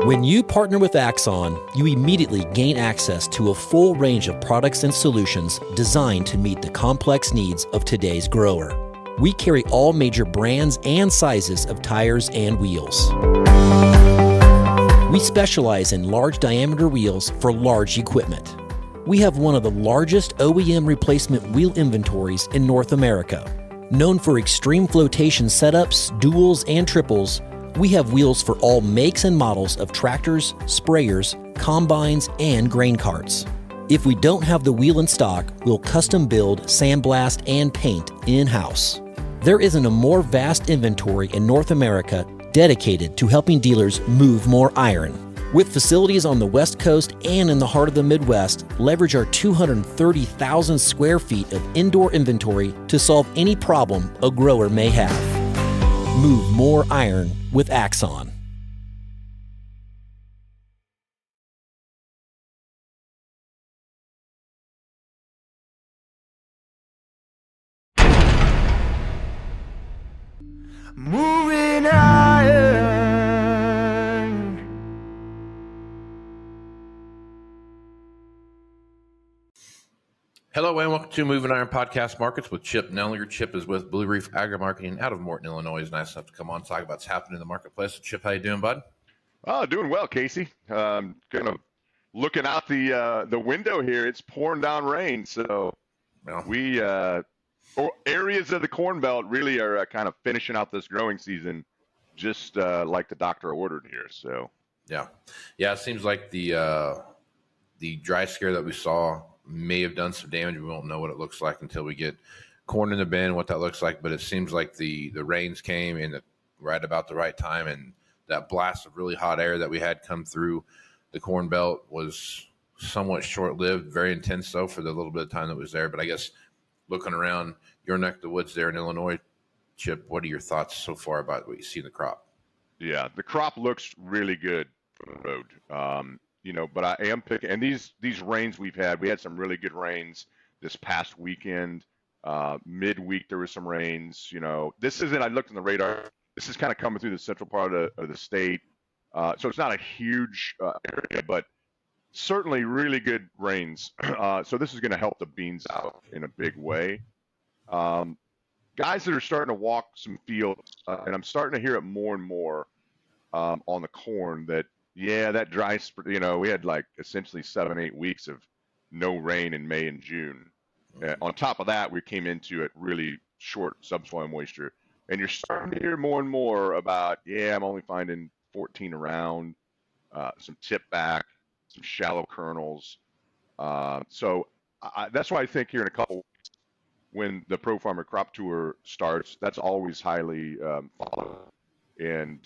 When you partner with Axon, you immediately gain access to a full range of products and solutions designed to meet the complex needs of today's grower. We carry all major brands and sizes of tires and wheels. We specialize in large diameter wheels for large equipment. We have one of the largest OEM replacement wheel inventories in North America. Known for extreme flotation setups, duals, and triples, we have wheels for all makes and models of tractors, sprayers, combines, and grain carts. If we don't have the wheel in stock, we'll custom build, sandblast, and paint in-house. There isn't a more vast inventory in North America dedicated to helping dealers move more iron. With facilities on the West Coast and in the heart of the Midwest, leverage our 230,000 square feet of indoor inventory to solve any problem a grower may have. Move more iron with Axon. Moving iron. Hello and welcome to Moving Iron Podcast Markets with Chip Nellinger. Chip is with Blue Reef Agri-Marketing out of Morton, Illinois. He's nice enough to come on and talk about what's happening in the marketplace. Chip, how you doing, bud? Oh, doing well, Casey. Kind of looking out the window here. It's pouring down rain, so we areas of the Corn Belt really are kind of finishing out this growing season, just like the doctor ordered here. So yeah, it seems like the dry scare that we saw may have done some damage. We won't know what it looks like until we get corn in the bin, what that looks like. But it seems like the rains came in right about the right time, and that blast of really hot air that we had come through the Corn Belt was somewhat short-lived, very intense though for the little bit of time that was there. But I guess looking around your neck of the woods there in Illinois, Chip, what are your thoughts so far about what you see in the crop? Yeah, the crop looks really good from the road. But I am picking, and these rains we had some really good rains this past weekend. Midweek there was some rains. This isn't. I looked on the radar. This is kind of coming through the central part of the state, so it's not a huge area, but certainly really good rains. So this is going to help the beans out in a big way. Guys that are starting to walk some fields, and I'm starting to hear it more and more on the corn that. Yeah, that dry, we had like essentially 7-8 weeks of no rain in May and June. On top of that, we came into it really short subsoil moisture. And you're starting to hear more and more about, I'm only finding 14 around, some tip back, some shallow kernels. So that's why I think here in a couple weeks, when the Pro Farmer Crop Tour starts, that's always highly followed. And,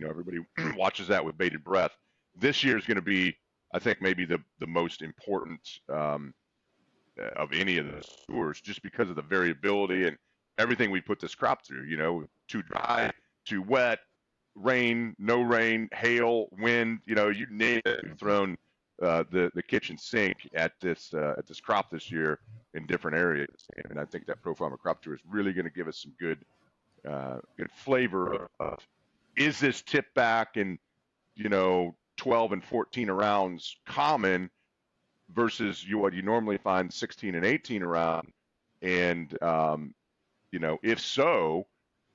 everybody watches that with bated breath. This year is going to be, I think, maybe the most important of any of the tours, just because of the variability and everything we put this crop through, too dry, too wet, rain, no rain, hail, wind, you name it. We've thrown the kitchen sink at this crop this year in different areas. And I think that Pro Farmer Crop Tour is really going to give us some good flavor of is this tip back and 12 and 14 rounds common versus what you normally find 16 and 18 around, and if so,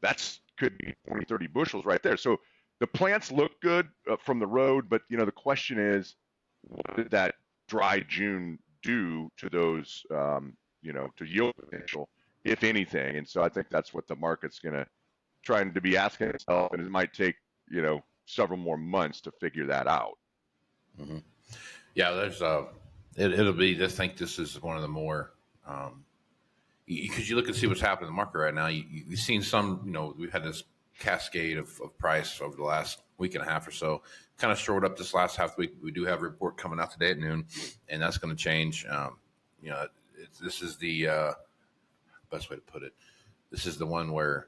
that's could be 20-30 bushels right there. So the plants look good from the road, but the question is, what did that dry June do to those to yield potential, if anything? And so I think that's what the market's trying to be asking itself, and it might take several more months to figure that out. Mm-hmm. Yeah, there's it'll be. I think this is one of the more because you look and see what's happening in the market right now. You've seen some. We've had this cascade of price over the last week and a half or so. Kind of showed up this last half week. We do have a report coming out today at noon, and that's going to change. This is the best way to put it. This is the one where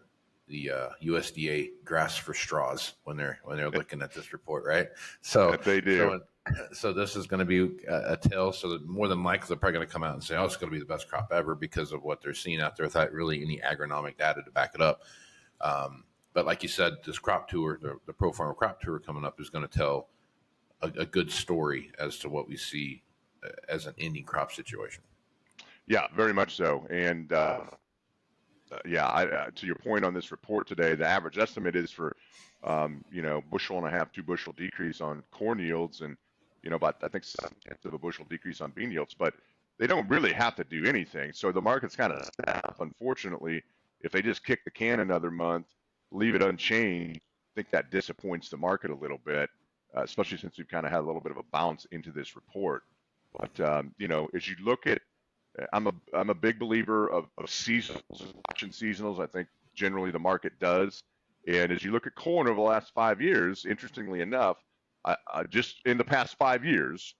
the USDA grasps for straws when they're looking at this report, right? So that they do. So this is going to be a tell. So that more than likely they're probably going to come out and say, "Oh, it's going to be the best crop ever," because of what they're seeing out there without really any agronomic data to back it up. But like you said, this crop tour, the Pro Farmer Crop Tour coming up, is going to tell a good story as to what we see as an ending crop situation. Yeah, very much so. And to your point on this report today, the average estimate is for, bushel and a half, 2 bushel decrease on corn yields, and about I think 7/10 of a bushel decrease on bean yields. But they don't really have to do anything. So the market's kind of set up. Unfortunately, if they just kick the can another month, leave it unchanged, I think that disappoints the market a little bit, especially since we've kind of had a little bit of a bounce into this report. But as you look at, I'm a big believer of seasonals, watching seasonals. I think generally the market does. And as you look at corn over the last 5 years, interestingly enough, just in the past 5 years,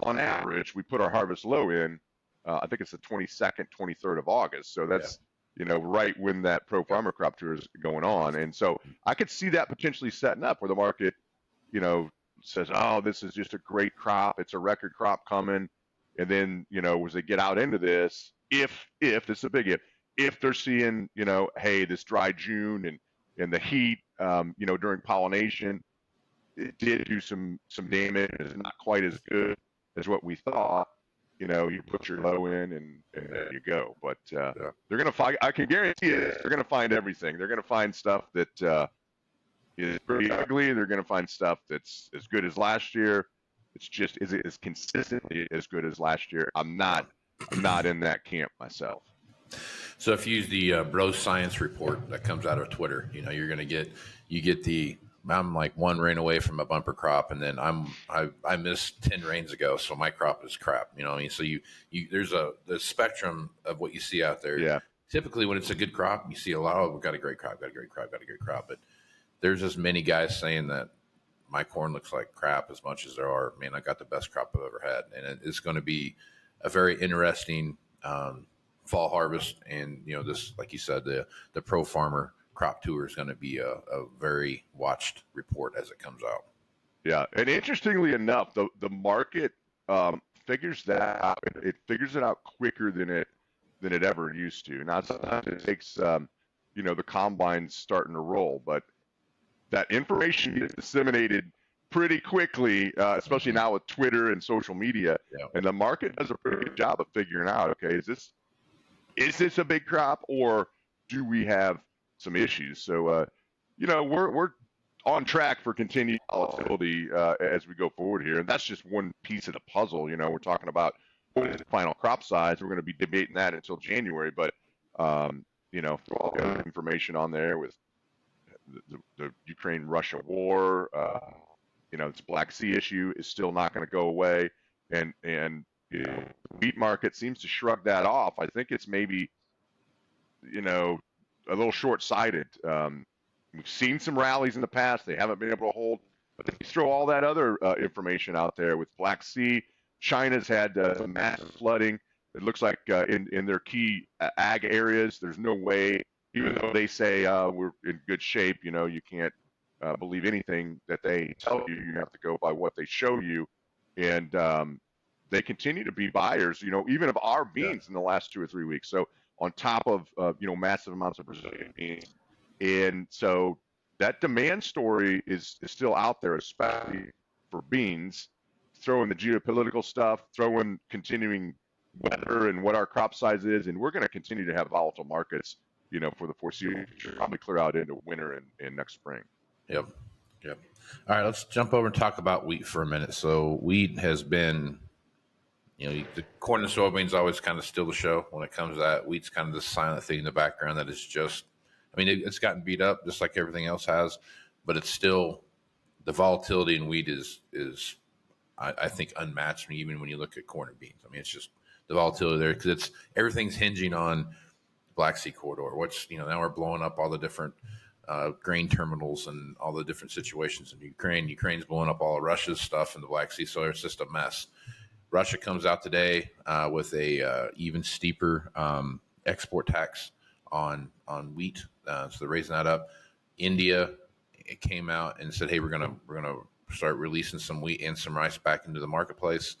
on average, we put our harvest low in, I think it's the 22nd, 23rd of August. So that's, right when that pro farmer crop tour is going on. And so I could see that potentially setting up where the market, says, oh, this is just a great crop. It's a record crop coming. And then, as they get out into this, if this is a big if they're seeing, hey, this dry June and the heat, during pollination, it did do some damage. It's not quite as good as what we thought. You put your low in and there you go. But they're going to find, I can guarantee it, they're going to find everything. They're going to find stuff that is pretty ugly. They're going to find stuff that's as good as last year. It's just, is it as consistently as good as last year? I'm not in that camp myself. So if you use the Bro Science report that comes out of Twitter, you're going to get the, I'm like one rain away from a bumper crop, and then I missed 10 rains ago, so my crop is crap. So there's the spectrum of what you see out there. Yeah. Typically, when it's a good crop, you see a lot of, we've got a great crop, got a great crop, got a great crop. But there's as many guys saying that my corn looks like crap as much as there are. Man, I got the best crop I've ever had, and it's going to be a very interesting fall harvest. And this, like you said, the pro farmer crop tour is going to be a very watched report as it comes out. Yeah, and interestingly enough, the market figures that out. It figures it out quicker than it ever used to. Now sometimes it takes the combines starting to roll, but that information gets disseminated pretty quickly, especially now with Twitter and social media. Yeah. And the market does a pretty good job of figuring out, okay, is this a big crop, or do we have some issues? So, we're on track for continued volatility as we go forward here. And that's just one piece of the puzzle. We're talking about what is the final crop size. We're going to be debating that until January. But, throw all the other information on there with the Ukraine-Russia war, this Black Sea issue is still not going to go away. And the wheat market seems to shrug that off. I think it's maybe, a little short-sighted. We've seen some rallies in the past. They haven't been able to hold. But if you throw all that other information out there with Black Sea, China's had some massive flooding. It looks like in their key ag areas, there's no way, even though they say we're in good shape, you can't believe anything that they tell you. You have to go by what they show you. And they continue to be buyers, even of our beans in the last 2 or 3 weeks. So on top of, massive amounts of Brazilian beans. And so that demand story is still out there, especially for beans. Throw in the geopolitical stuff, throw in continuing weather and what our crop size is, and we're going to continue to have volatile markets, for the foreseeable future, probably clear out into winter and next spring. Yep. All right, let's jump over and talk about wheat for a minute. So wheat has been, the corn and soybeans always kind of steal the show when it comes to that. Wheat's kind of the silent thing in the background that is just, it's gotten beat up just like everything else has, but it's still, the volatility in wheat is I think unmatched even when you look at corn and beans. It's just the volatility there because everything's hinging on Black Sea corridor. Now we're blowing up all the different grain terminals and all the different situations in Ukraine. Ukraine's blowing up all of Russia's stuff in the Black Sea, so it's just a mess. Russia comes out today with a even steeper export tax on wheat, so they're raising that up. India came out and said, "Hey, we're gonna start releasing some wheat and some rice back into the marketplace."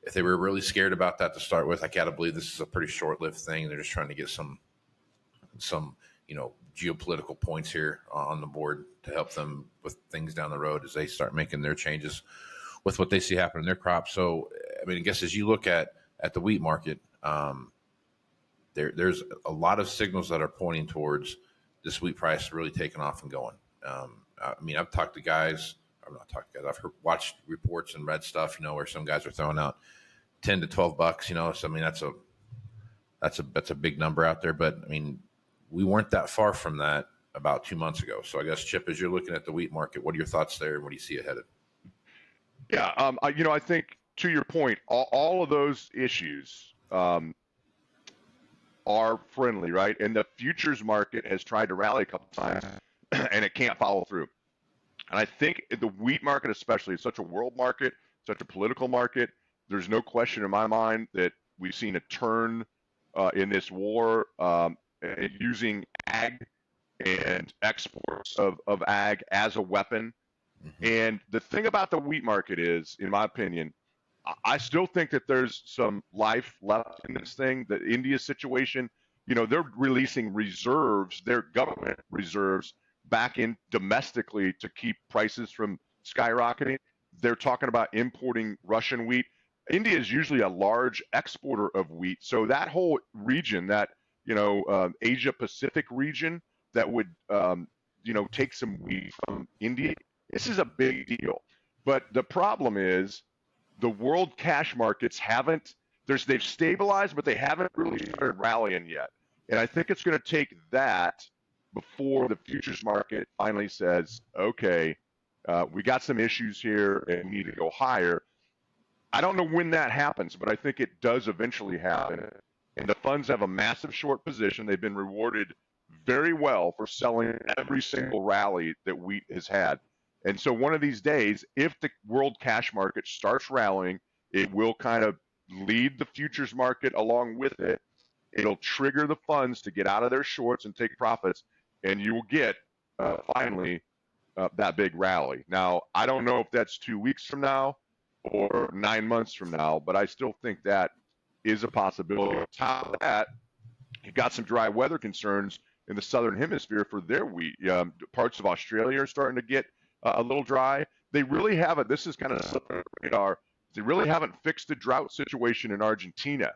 If they were really scared about that to start with, I gotta believe this is a pretty short-lived thing. They're just trying to get some geopolitical points here on the board to help them with things down the road as they start making their changes with what they see happen in their crops. So, I mean, I guess as you look at the wheat market, there's a lot of signals that are pointing towards this wheat price really taking off and going. I mean, I've talked to guys. I'm not talking to guys. I've watched reports and read stuff, where some guys are throwing out $10 to $12. So I mean, that's a big number out there. But I mean, we weren't that far from that about 2 months ago. So I guess, Chip, as you're looking at the wheat market, what are your thoughts there, and what do you see ahead of? Yeah, I think to your point, all of those issues are friendly, right? And the futures market has tried to rally a couple times, and it can't follow through. And I think the wheat market, especially, is such a world market, such a political market. There's no question in my mind that we've seen a turn in this war using ag and exports of ag as a weapon. Mm-hmm. And the thing about the wheat market is, in my opinion, I still think that there's some life left in this thing. The India situation, they're releasing reserves, their government reserves, back in domestically to keep prices from skyrocketing. They're talking about importing Russian wheat. India is usually a large exporter of wheat. So that whole region, that, Asia Pacific region that would, take some wheat from India, this is a big deal. But the problem is the world cash markets they've stabilized, but they haven't really started rallying yet. And I think it's going to take that before the futures market finally says, okay, we got some issues here and we need to go higher. I don't know when that happens, but I think it does eventually happen. And the funds have a massive short position. They've been rewarded very well for selling every single rally that wheat has had. And so one of these days, if the world cash market starts rallying, it will kind of lead the futures market along with it. It'll trigger the funds to get out of their shorts and take profits, and you will get finally that big rally. Now, I don't know if that's 2 weeks from now or 9 months from now, but I still think that is a possibility. On top of that, you've got some dry weather concerns in the southern hemisphere for their wheat. Parts of Australia are starting to get a little dry. They really haven't. This is kind of slipping under the radar. They really haven't fixed the drought situation in Argentina.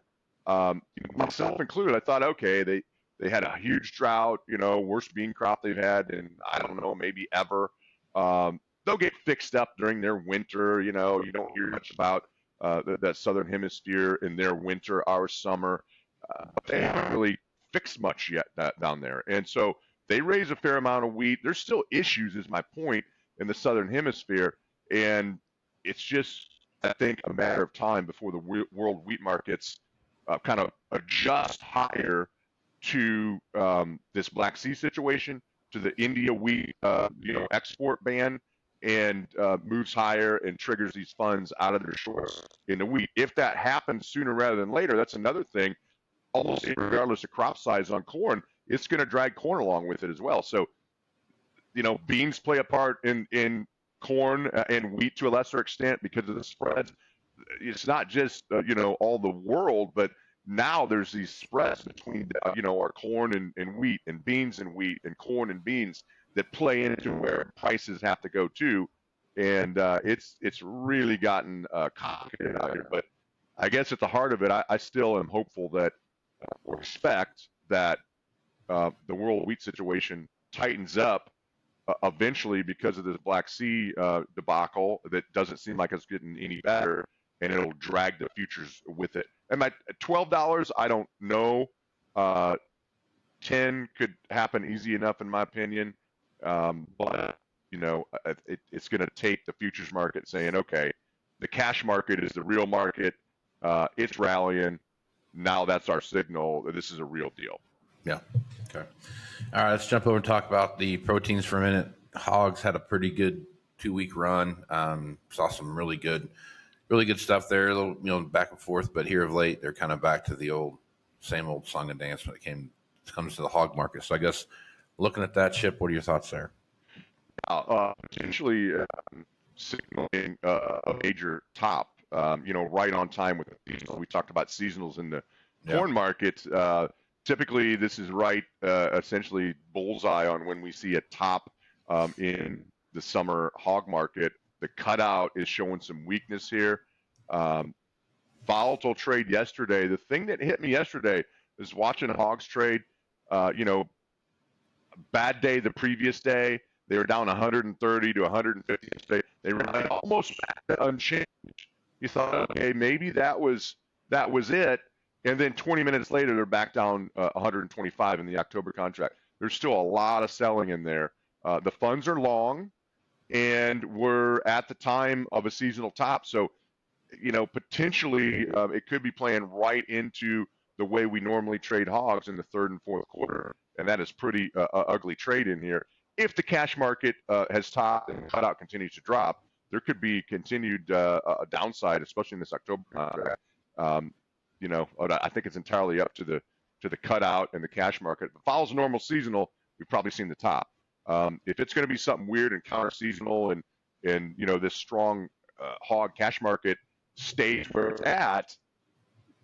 Myself included, I thought, okay, they had a huge drought, worst bean crop they've had in, I don't know, maybe ever. They'll get fixed up during their winter. You don't hear much about that southern hemisphere in their winter, our summer. But they haven't really fixed much yet down there. And so they raise a fair amount of wheat. There's still issues, is my point, in the southern hemisphere. And it's just, I think, a matter of time before the world wheat markets kind of adjust higher to this Black Sea situation, to the India wheat export ban, and moves higher and triggers these funds out of their shorts in the wheat. If that happens sooner rather than later, that's another thing. Almost regardless of crop size on corn, it's going to drag corn along with it as well. So, beans play a part in corn and wheat to a lesser extent because of the spreads. It's not just all the world, but now there's these spreads between our corn and wheat, and beans and wheat, and corn and beans, that play into where prices have to go to, and it's really gotten complicated out here. But I guess at the heart of it, I still am hopeful that or expect that the world wheat situation tightens up eventually because of this Black Sea debacle that doesn't seem like it's getting any better, and it'll drag the futures with it. And at $12, I don't know. 10 could happen easy enough, in my opinion. But it's going to take the futures market saying, okay, the cash market is the real market. It's rallying. Now that's our signal that this is a real deal. Yeah. Okay. All right. Let's jump over and talk about the proteins for a minute. Hogs had a pretty good 2-week run. Saw some really good stuff there. A little, back and forth, but here of late, they're kind of back to the same old song and dance when it comes to the hog market. So I guess looking at that, Chip, what are your thoughts there? Potentially signaling a major top, right on time with the seasonal. We talked about seasonals in the corn market. typically this is right, essentially bullseye on when we see a top in the summer hog market. The cutout is showing some weakness here. Volatile trade yesterday. The thing that hit me yesterday is watching hogs trade. Bad day the previous day. They were down 130 to 150 yesterday. They ran almost back to unchanged. You thought, okay, maybe that was it. And then 20 minutes later, they're back down 125 in the October contract. There's still a lot of selling in there. The funds are long, and we're at the time of a seasonal top. So, potentially it could be playing right into the way we normally trade hogs in the third and fourth quarter. And that is pretty ugly trade in here. If the cash market has topped and the cutout continues to drop, there could be continued downside, especially in this October contract. I think it's entirely up to the cutout and the cash market. If it follows a normal seasonal, we've probably seen the top. If it's going to be something weird and counter seasonal and this strong hog cash market stays where it's at,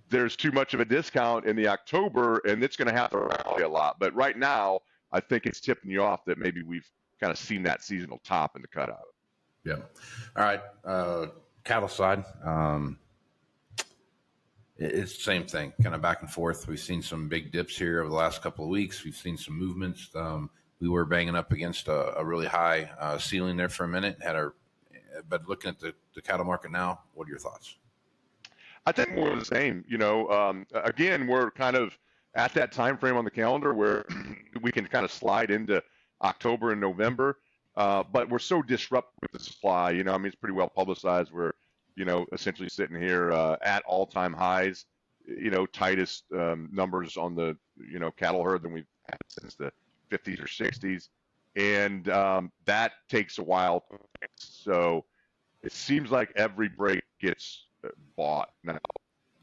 there's too much of a discount in the October, and it's going to have to rally a lot. But right now, I think it's tipping you off that maybe we've kind of seen that seasonal top in the cutout. Yeah. All right. Cattle side. It's the same thing, kind of back and forth. We've seen some big dips here over the last couple of weeks. We've seen some movements. We were banging up against a really high ceiling there for a minute. But looking at the cattle market now, what are your thoughts? I think more of the same. Again, we're kind of at that time frame on the calendar where we can kind of slide into October and November, but we're so disrupted with the supply. It's pretty well publicized. We're essentially sitting here at all-time highs. Tightest numbers on the cattle herd than we've had since the 50s or 60s, and that takes a while to fix. So it seems like every break gets bought. Now,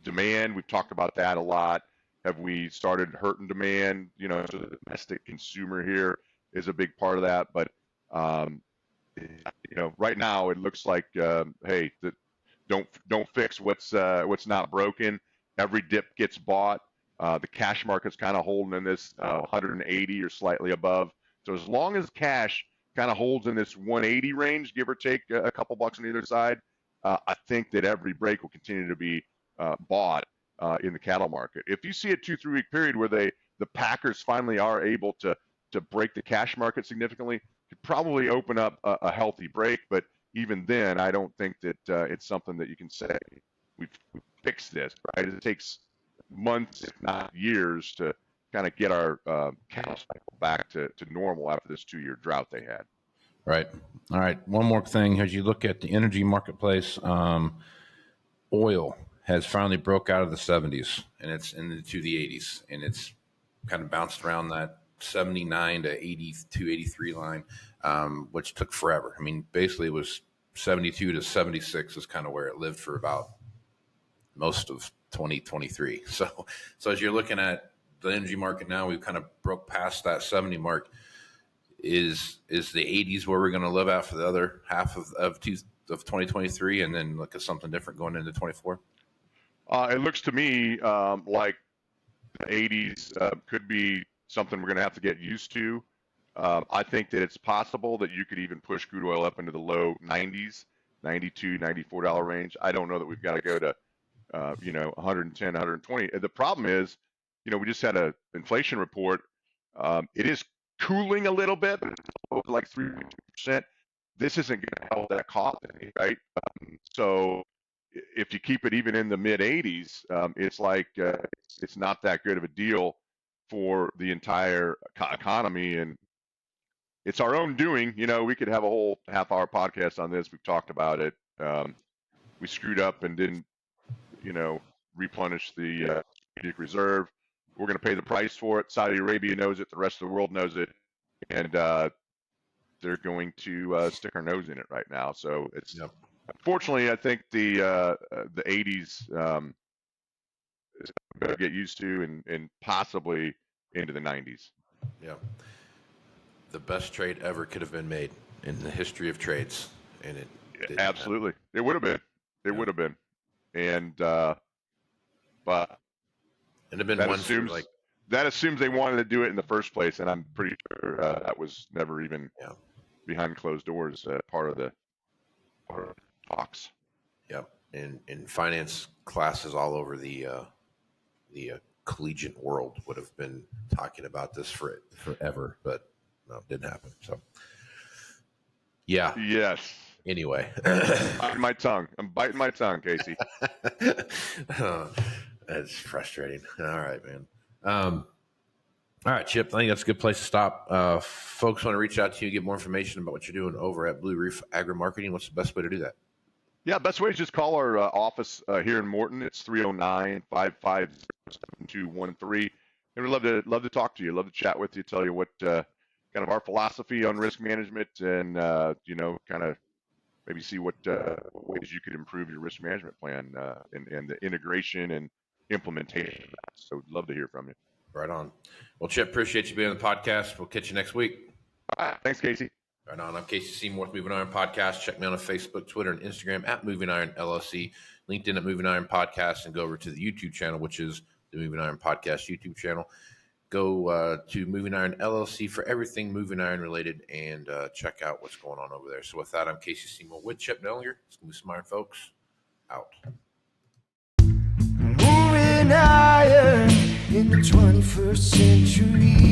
demand, we've talked about that a lot. Have we started hurting demand? So the domestic consumer here is a big part of that. But, right now it looks like, hey, don't fix what's not broken. Every dip gets bought. The cash market's kind of holding in this 180 or slightly above. So as long as cash kind of holds in this 180 range, give or take a couple bucks on either side, I think that every break will continue to be bought in the cattle market. If you see a 2-3 week period where the packers finally are able to break the cash market significantly, could probably open up a healthy break. But even then, I don't think that it's something that you can say we've fixed this, right? It takes months, if not years, to kind of get our cattle cycle back to normal after this 2-year drought they had. Right. All right. One more thing. As you look at the energy marketplace, oil has finally broke out of the 70s and it's into the 80s, and it's kind of bounced around that 79 to 82, 83 line, which took forever. I mean, basically it was 72 to 76 is kind of where it lived for about most of 2023. So as you're looking at the energy market now, we've kind of broke past that 70 mark. Is the 80s where we're going to live at for the other half of 2023, and then look at something different going into 24? It looks to me like the 80s could be something we're going to have to get used to. I think that it's possible that you could even push crude oil up into the low 90s, $92, $94 range. I don't know that we've got to go to 110, 120. The problem is, we just had an inflation report. It is cooling a little bit, but it's like 3%. This isn't going to help that cost any, right? So if you keep it even in the mid 80s, it's like it's not that good of a deal for the entire economy, and it's our own doing. We could have a whole half-hour podcast on this. We've talked about it. We screwed up and didn't, replenish the strategic reserve. We're going to pay the price for it. Saudi Arabia knows it. The rest of the world knows it. And they're going to stick our nose in it right now. So it's unfortunately, I think the 80s is going to get used to, and possibly into the 90s. Yeah. The best trade ever could have been made in the history of trades. And it absolutely happen. It would have been. It would have been. And but it'd have been that one assumes, for like that assumes they wanted to do it in the first place, and I'm pretty sure that was never even behind closed doors part of the talks. Yep. In finance classes all over the collegiate world would have been talking about this forever, but no, it didn't happen. So, yeah. Yes. Anyway, I'm biting my tongue, Casey. That's frustrating. All right, man. All right, Chip. I think that's a good place to stop. Folks want to reach out to you, get more information about what you're doing over at Blue Reef Agri Marketing. What's the best way to do that? Yeah, best way is just call our office here in Morton. It's 309-550-7213. And we'd love to talk to you, love to chat with you, tell you what kind of our philosophy on risk management, and kind of maybe see what ways you could improve your risk management plan and the integration and implementation of that. So we'd love to hear from you. Right on. Well, Chip, appreciate you being on the podcast. We'll catch you next week. All right, thanks, Casey. Right on. I'm Casey Seymour with Moving Iron Podcast. Check me out on Facebook, Twitter, and Instagram at Moving Iron LLC, LinkedIn at Moving Iron Podcast, and go over to the YouTube channel, which is the Moving Iron Podcast YouTube channel. Go to Moving Iron LLC for everything Moving Iron related, and check out what's going on over there. So with that, I'm Casey Seymour with Chip Nellinger. It's going to be some iron, folks. Out. Moving iron in the 21st century.